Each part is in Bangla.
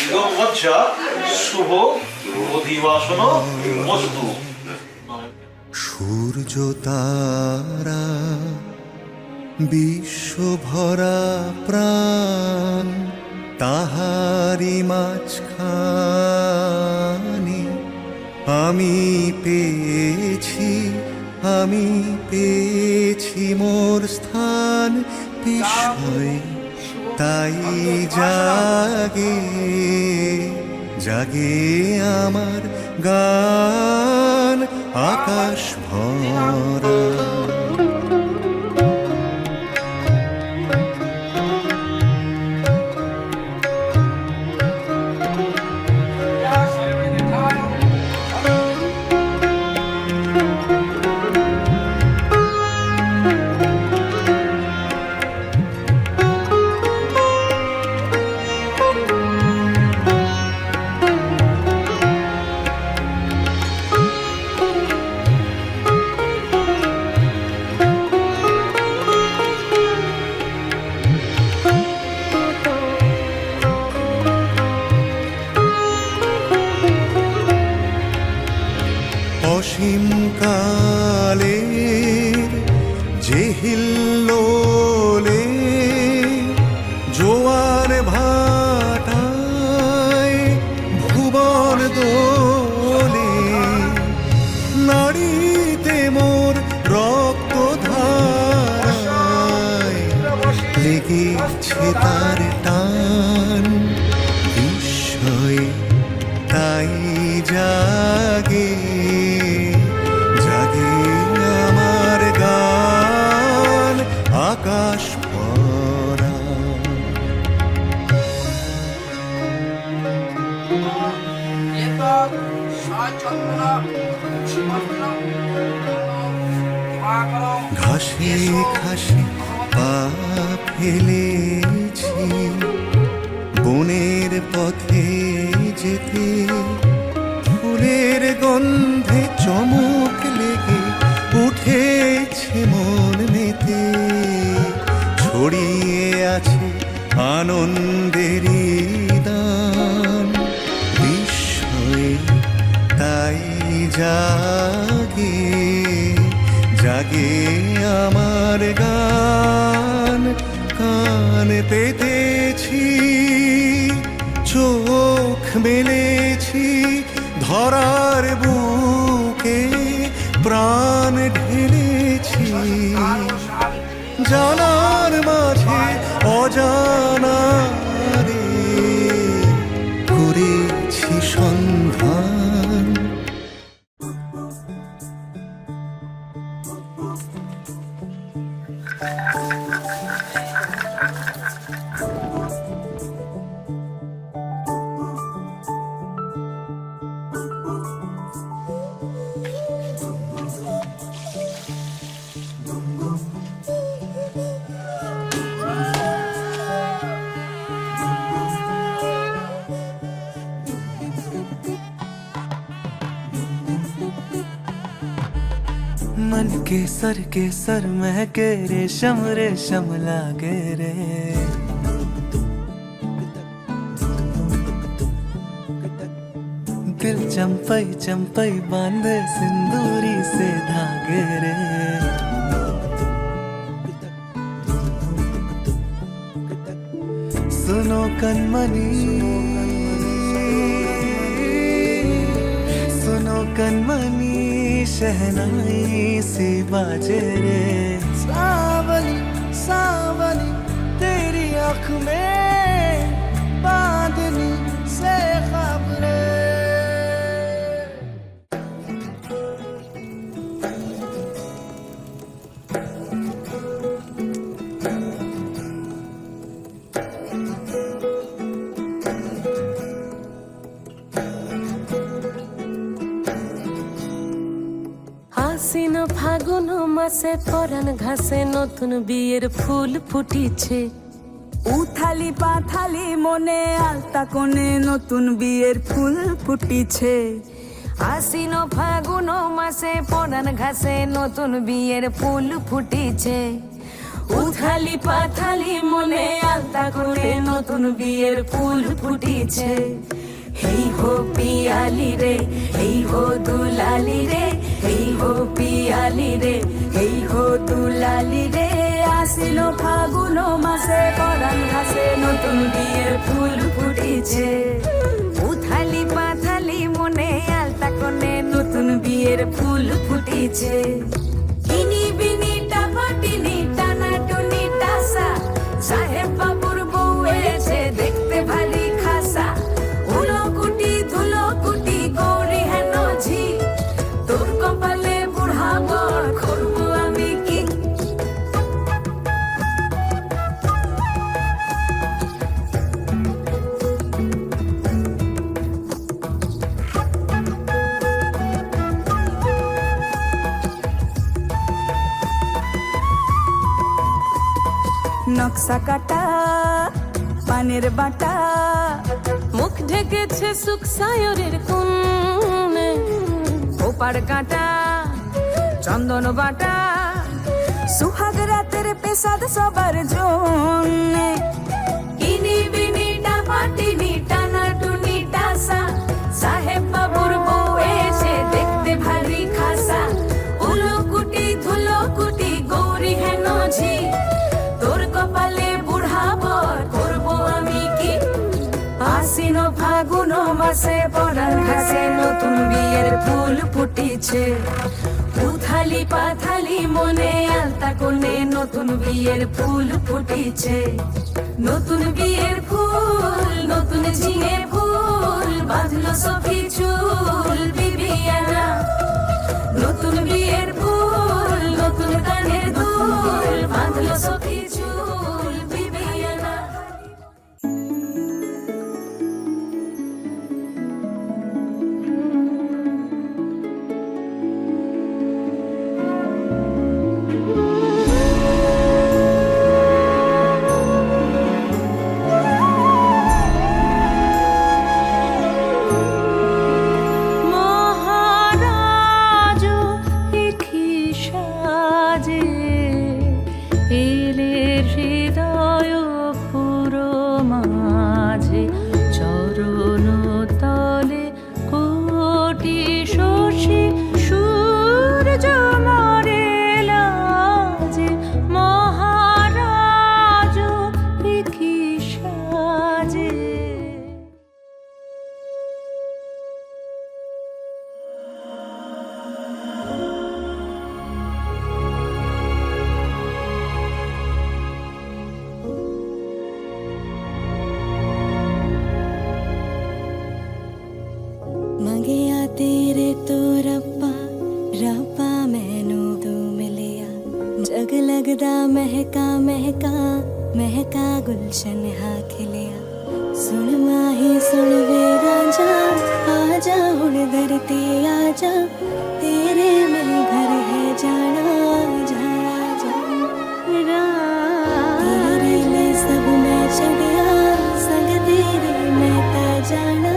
মজ্জা শুভ অধিবাসন বস্তু। সূর্য তারা বিশ্ব ভরা প্রাণ, তাহারি মাঝখানে আমি পেয়েছি মোর স্থান। বিষয় তাই জাগে জাগে আমার গান আকাশ ভরা। অসীম কালের যে হিল্লোলে জোয়ার ভাটায় ভুবন দোলে, নাড়িতে মোর রক্ত ধারায় লেগেছে তার টান। বিস্ময়ে তাই জাগে জাগে আমার গান আকাশ ভরা। ঘাসে ঘাসে পা ফেলেছি বনের পথে যেতে, ফুলের গন্ধে চমক লেগে উঠেছে মন মেতে। ছড়িয়ে আছে আনন্দেরই দান, বিস্ময়ে তাই জাগে জাগে আমার গান। কান পেতেছি চোখ মেলেছি ধরার বুকে, প্রাণ ঢেলেছি জানার মাঝে অজানা রে, করেছি সন্ধান। मन के सर महके रेशम रेशम लागे रे। दिल चंपई चंपई बांधे सिंदूरी से धागे रे। सुनो कनमनी सुनो कनमनी शहनाई सी बाजे रे। सावनी सावनी तेरी आँख में बांधनी से ख्वाब रे। আশ্বিন ফাগুন মাসে পরাণ ঘাসে নতুন বিয়ের ফুল ফুটিছে। উথালি পাথালি মনে আলতা কোণে নতুন বিয়ের ফুল ফুটিছে। আশ্বিন ফাগুন মাসে পরাণ ঘাসে নতুন বিয়ের ফুল ফুটিছে। উথালি পাথালি মনে আলতা করে নতুন বিয়ের ফুল ফুটিছে। হেই হো পিয়ালি রে, হেই হো দুলালি রে, হেই হো পিয়ালি রে, হেই হো দুলালি রে। আসিল ফাগুন মাসে পরাণ ঘাসে নতুন বিয়ের ফুল ফুটিছে। উথালি পাথালি মনে আলতা কোণে নতুন বিয়ের ফুল ফুটিছে। ইনি বিনি টাপাটিনি টানা টুনি টাসা, সাহেব বাবুর বউ এসে দেখতে ভারী খাসা। উলো কুটি ধুলো কুটি গৌরী হেন ঝি, তোর কপালে বুড়া বর করবো আমি কি। নকশা কাটা পানের বাটা, মুখ ঢেকেছে সুখ সায়রের কোণে। ওপার কাটা চন্দন বাটা, সুহাগ রাতের পেশাদ সবার জন্যে। ইনি বিনি টাপাটিনি টানা টুনি টাসা, সাহেব বাবুর বউ এসে দেখতে ভারী খাসা। উলো কুটি ধুলো কুটি গৌরী হেন ঝি, তোর কপালে বুড়া বর করবো আমি কি। আশ্বিন ফাগুন মাসে পরাণ ঘাসে নতুন বিয়ের ফুল ফুটিছে। উথালি পাথালি মনে আলতা কোণে নতুন বিয়ের ফুল ফুটিছে। নতুন বিয়ের ফুল নতুন ঝিঙে ফুল, বাঁধলো সফি চুল বিবিয়ানা। নতুন বিয়ের ফুল নতুন কানের দুল, বাঁধলো সফি চুল বিবিয়ানা। মহারাজ একি সাজে এলে হৃদয় পুরো মাঝে। চরণ তলে কোটি শশী সূর্য মরে লাজে। মহারাজ একি সাজে। ਮੰਗਿਆ ਤੇਰੇ ਤੋਂ ਰੱਬਾ ਰੱਬਾ ਮੈਨੂੰ ਤੂੰ ਮਿਲਿਆ। ਜਗ ਲੱਗਦਾ ਮਹਿਕਾ ਮਹਿਕਾ ਮਹਿਕਾ ਗੁਲਸ਼ਨ ਹਾ ਖਿਲਿਆ। ਸੁਣ ਮਾਹੀ ਸੁਣ ਵੇ ਰਾਂਝਾ, ਆਜਾ ਹੁਣ ਦਰ ਤੇ ਆਜਾ, ਤੇਰੇ ਮੈਂ ਘਰ ਹੈ ਜਾਣਾ ਜਾ ਜਾ। ਤੇਰੇ ਲਈ ਸਭ ਮੈਂ ਛੱਡਿਆ, ਸੰਗ ਤੇਰੇ ਮੈਂ ਤਾਂ ਜਾਣਾ।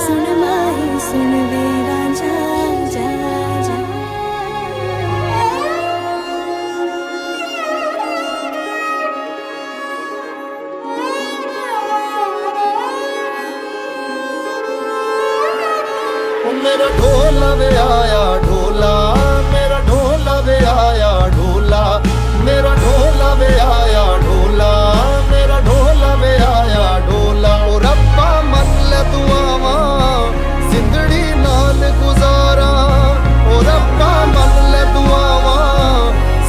ਸੁਣ ਮਾਹੀ ਸੁਣ ਵੇ ਰਾਂਝਾ ਜਾ ਜਾ। मेरा ढोला वे आया ढोला, मेरा ढोला वे आया ढोला, मेरा ढोला वे आया ढोला, मेरा ढोला वे आया ढोला। ओ रब्बा मन ले दुआवा, जिंदड़ी नाल गुजारा। ओ रब्बा मन ले दुआवा,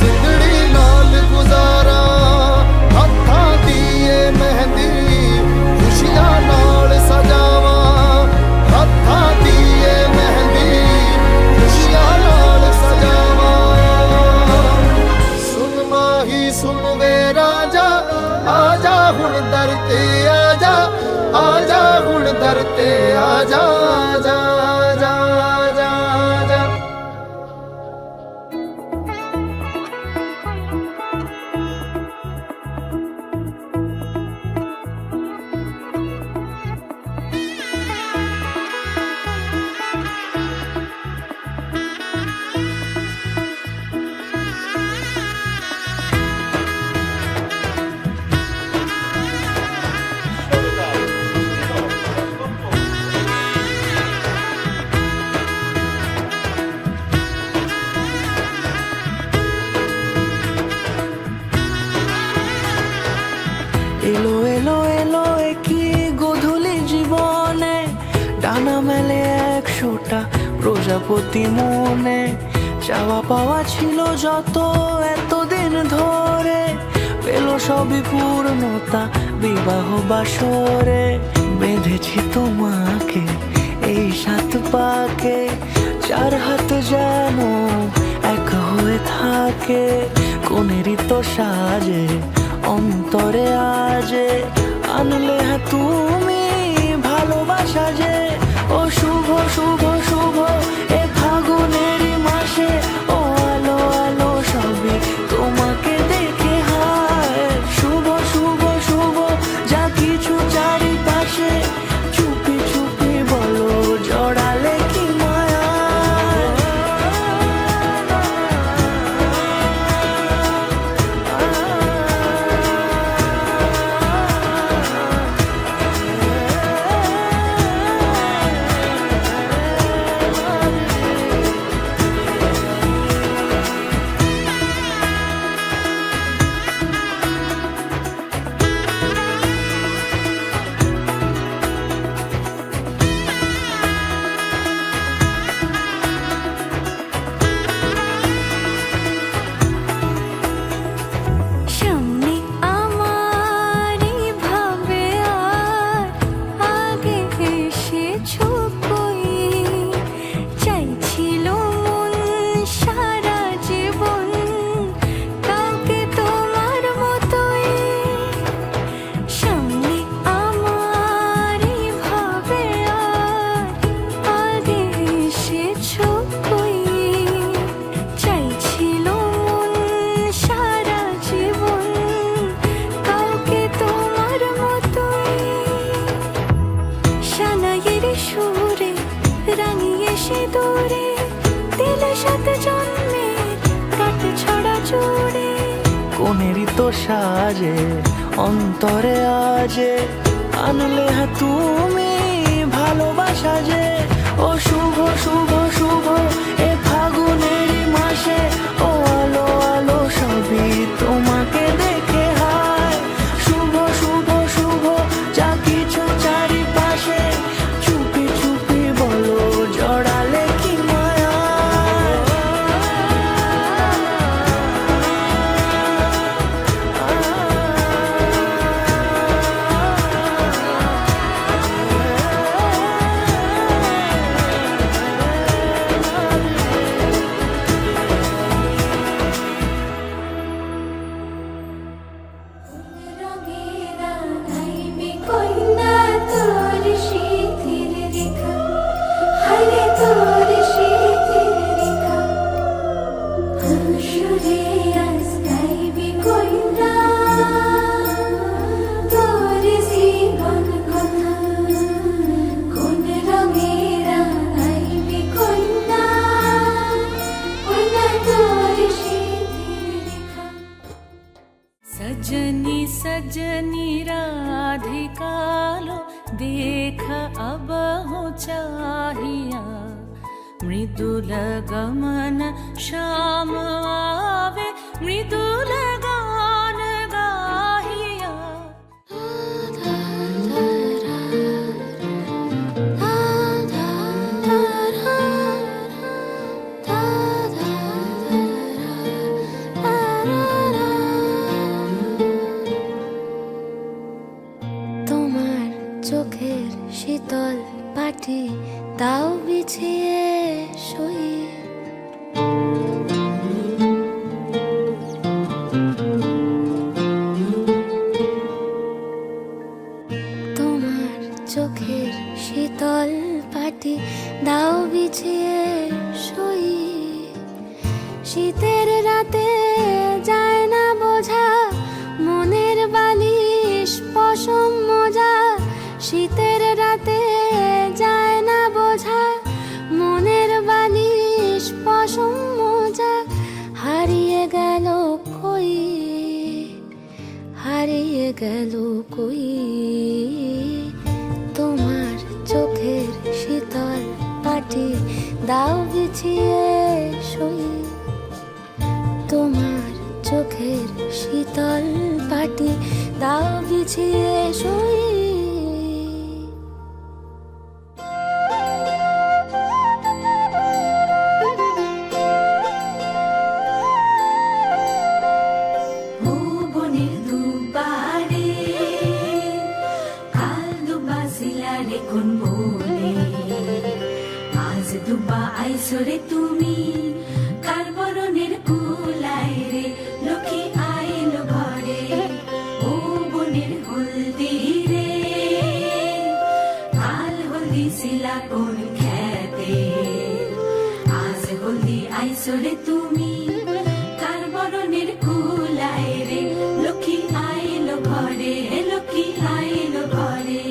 जिंदड़ी नाल गुजारा। हत्था दिए मेहंदी खुशियां नाल सजावा। हत्था दिए मेहंदी खुशियां नाल सजावा। सुन माही सुन वे राजा, आजा हुण दर ते आजा, आजा हुण दर ते आजा जा जा जा जा। প্রজাপতি মনে চাওয়া পাওয়া ছিল যত এতদিন ধরে, পেল সবই পূর্ণতা বিবাহ বাসরে। বেঁধেছি তোমাকে এই 7 পাকে, 4 হাত যেন এক হয়ে থাকে। কোনেরই তো সাজে অন্তরে আজে, আনলে হ্যাঁ তুমি ভালোবাসা যে। ও শুভ শুভ শুভ এ ফাগুনেরই মাসে, ও আলো আলো সবই তোমাকে দেখে হায়। শুভ শুভ শুভ যা কিছু চারিপাশে, চুপি চুপি বলো জড়ালে কি মায়া। সামনে আমার ভাবে আর আগে এসেছো কই, চাইছিল মন সারা জীবন কাউকে তোমার মতোই। সামনে আমার ভাবে আর আগে এসেছো কই, চাইছিল মন সারা জীবন কাউকে তোমার মতোই। সানাইয়ের সুরে রাঙিয়ে সে দূরে, দিলে 7 জন্মের কাট ছড়া জুড়ে। কোনেরই তো সাজে অন্তরে আজে, আনলে হ্যাঁ তুমি ভালোবাসা যে। ও শুভ শুভ শুভ এ ফাগুনেরই মাসে, ও আলো আলো সবই তোমাকে দেখে হায়। শুভ শুভ শুভ যা কিছু চারিপাশে, চুপি চুপি বলো জড়ালে কি মায়া। রঙেরা নাইবে কইনা তোর শীতের রেখা, হায়রে তোর শীতের রেখা। সুরে আজ গাইবে কইনা তোর জীবন কথা। কোন রঙেরা নাইবে কইনা কইনা তোর শীতের রেখা। सजनी सजनी राधिका लो देख अब हो चाहिया, मृदुल गमन श्याम आवे मृदुल गान गाहिया। তোমার চোখের শীতল পাটি তাও বিছিয়ে শুই। তোমার চোখের শীতল পাটি দাও বিছিয়ে শুই। শীতের রাতে যায় না বোঝা মনের বালিশ পশম মোজা। শীতের রাতে যায় না বোঝা মনের বালিশ পশম মোজা। হারিয়ে গেল কই, হারিয়ে গেল কই। তোমার চোখের শীতল পাটি দাও বিছিয়ে শুই। তোমার চোখের শীতল পাটি দাও বিছিয়ে শুই। আইসরে তুমি কার বরণের কুলায় রে লক্ষ্মী আইলো ঘরে ও বনের হলদি রে কাল হলদি শিলা কোন খেতে আজ হলদি আইসরে তুমি কার বরণের কুলায় রে লক্ষ্মী আইলো ঘরে লক্ষ্মী আইলো ঘরে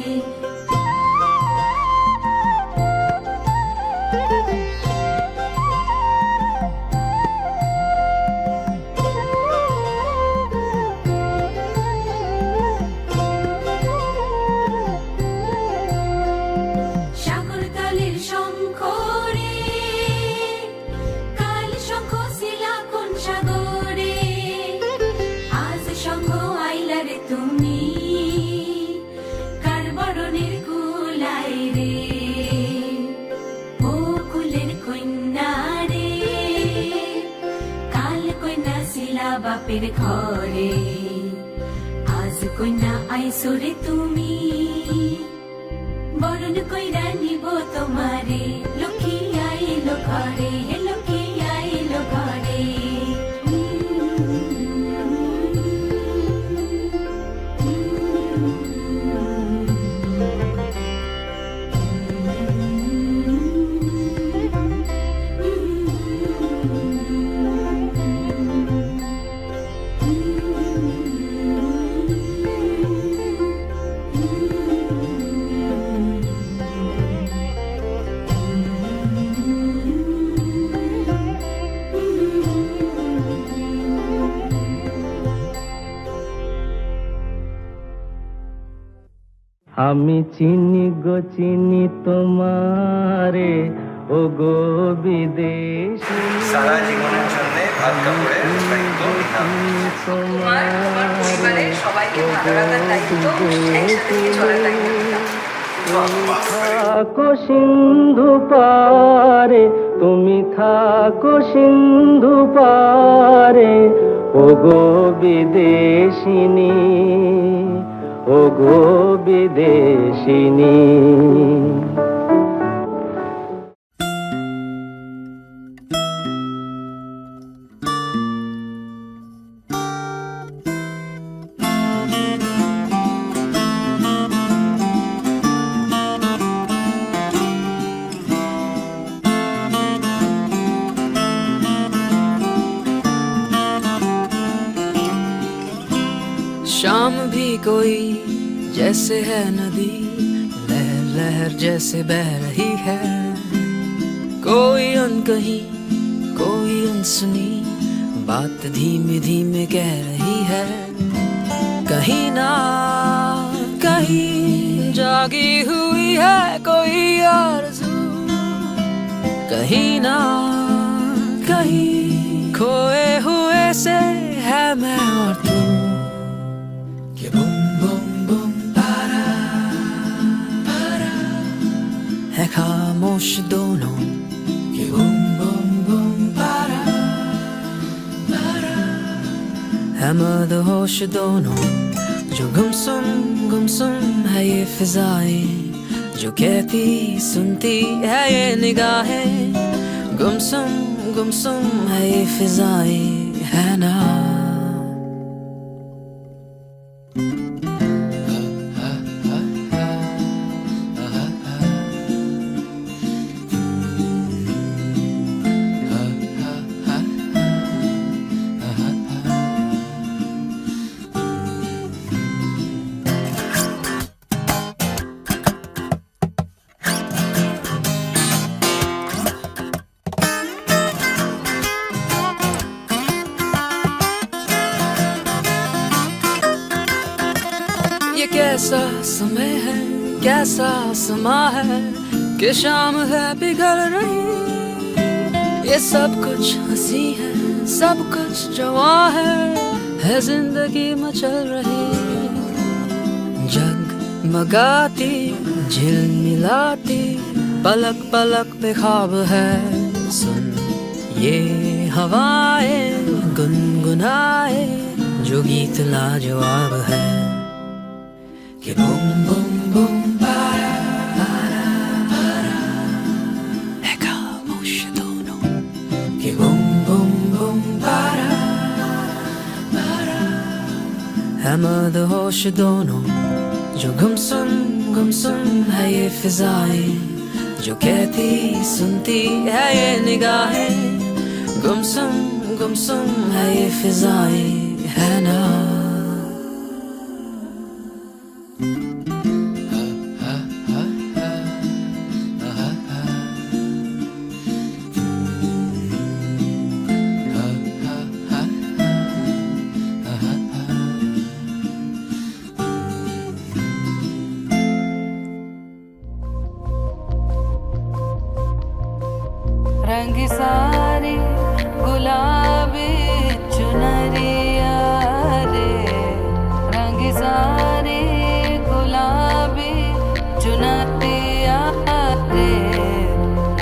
সাগর কালের শঙ্খ রে কাল শঙ্খ শিলা কোন সাগরে আজ শঙ্খ আইলা রে তুমি কার বরণের কুলায় রে ও কুলের কন্যা রে কাল কন্যা শিলা বাপের ঘরে আজ কন্যা আইসরে তুমি বরণ কইরা নিব তোমারে লক্ষ্মী আইলো ঘরে লক্ষ্মী আইলো ঘরে আমি চিনি গো চিনি তোমারে ও গো বিদেশি সারা জীবনের জন্য ভাত কাপড়ে বিস্তারিত বিধান তোমার তোমার পরিবারের সবাইকে ভালো রাখার দায়িত্ব একসাথে নিয়ে চলার দায়িত্ব থাকো সিন্ধু পারে তুমি থাকো সিন্ধু পারে ও গো বিদেশিনী ও গো বিদেশিনী शाम भी कोई जैसे है नदी लहर लहर जैसे बह रही है कोई अनकही कोई अनसुनी बात धीमे धीमे कह रही है कहीं ना कहीं जागी हुई है कोई आरज़ू कहीं ना कहीं खोए हुए से है मैं और तू कि बुम बुम बुम पारा पारा है खामोश दोनों कि बुम बुम बुम पारा पारा है मदहोश दोनों जो गुमसुम है ये फिजाएं जो कहती सुनती है ये निगाहें गुमसुम है ये फिजाएं है ना ये कैसा समय है कैसा समा है कि शाम है पिघल रही ये सब कुछ हंसी है सब कुछ जवां है जिंदगी मचल रही जगमगाती झिलमिलाती पलक पलक पे ख्वाब है सुन ये हवाएं गुनगुनाए जो गीत लाजवाब है कि बुम बुम बुम पारा पारा पारा है खामोश दो है मदहोश दोनों, जो गुमसुम है ये फिजाएं, जो कहती सुनती है ये निगाहें, गुमसुम है ये फिजाएं, है ना। रंग सारी गुलाबी चुनरिया रे, रंग सारी गुलाबी चुनरिया रे,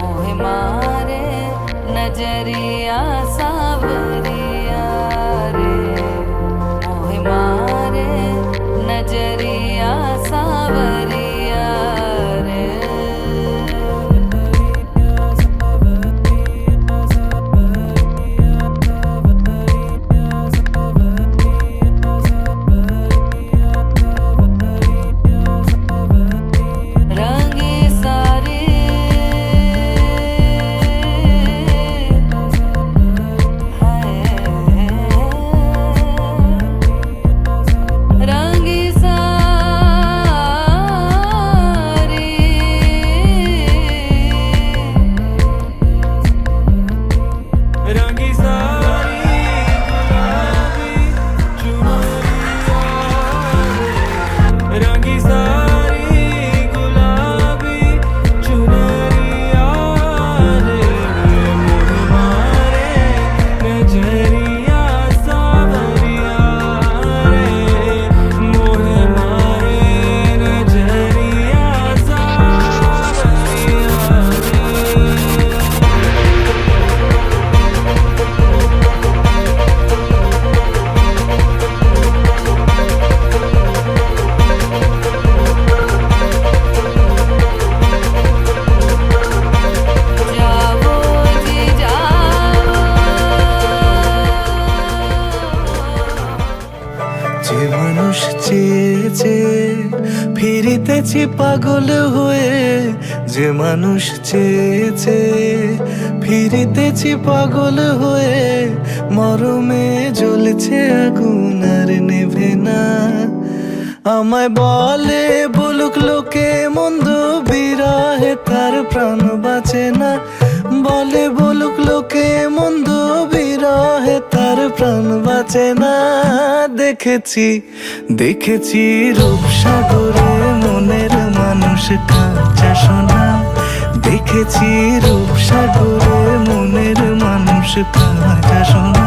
मोहे मारे नजरिया सावरिया रे, मोहे मारे नजरिया सावरिया रे। যে মানুষ চেয়েছে ফিরিতেছি পাগল হয়ে, যে মানুষ চেয়েছে ফিরিতেছি পাগল হয়ে, মরমে জ্বলছে আগুন আর নেভে না। আমায় বলে বলুক লোকে মন্দ, বিরহে তার প্রাণ বাঁচে না। বলে বলুক লোকে মন্দ, বিরহে তার প্রাণ বাঁচে না। দেখেছি রূপসাগরে মনের মানুষ কাঁচা সোনা, দেখেছি রূপসাগরে মনের মানুষ কাঁচা সোনা।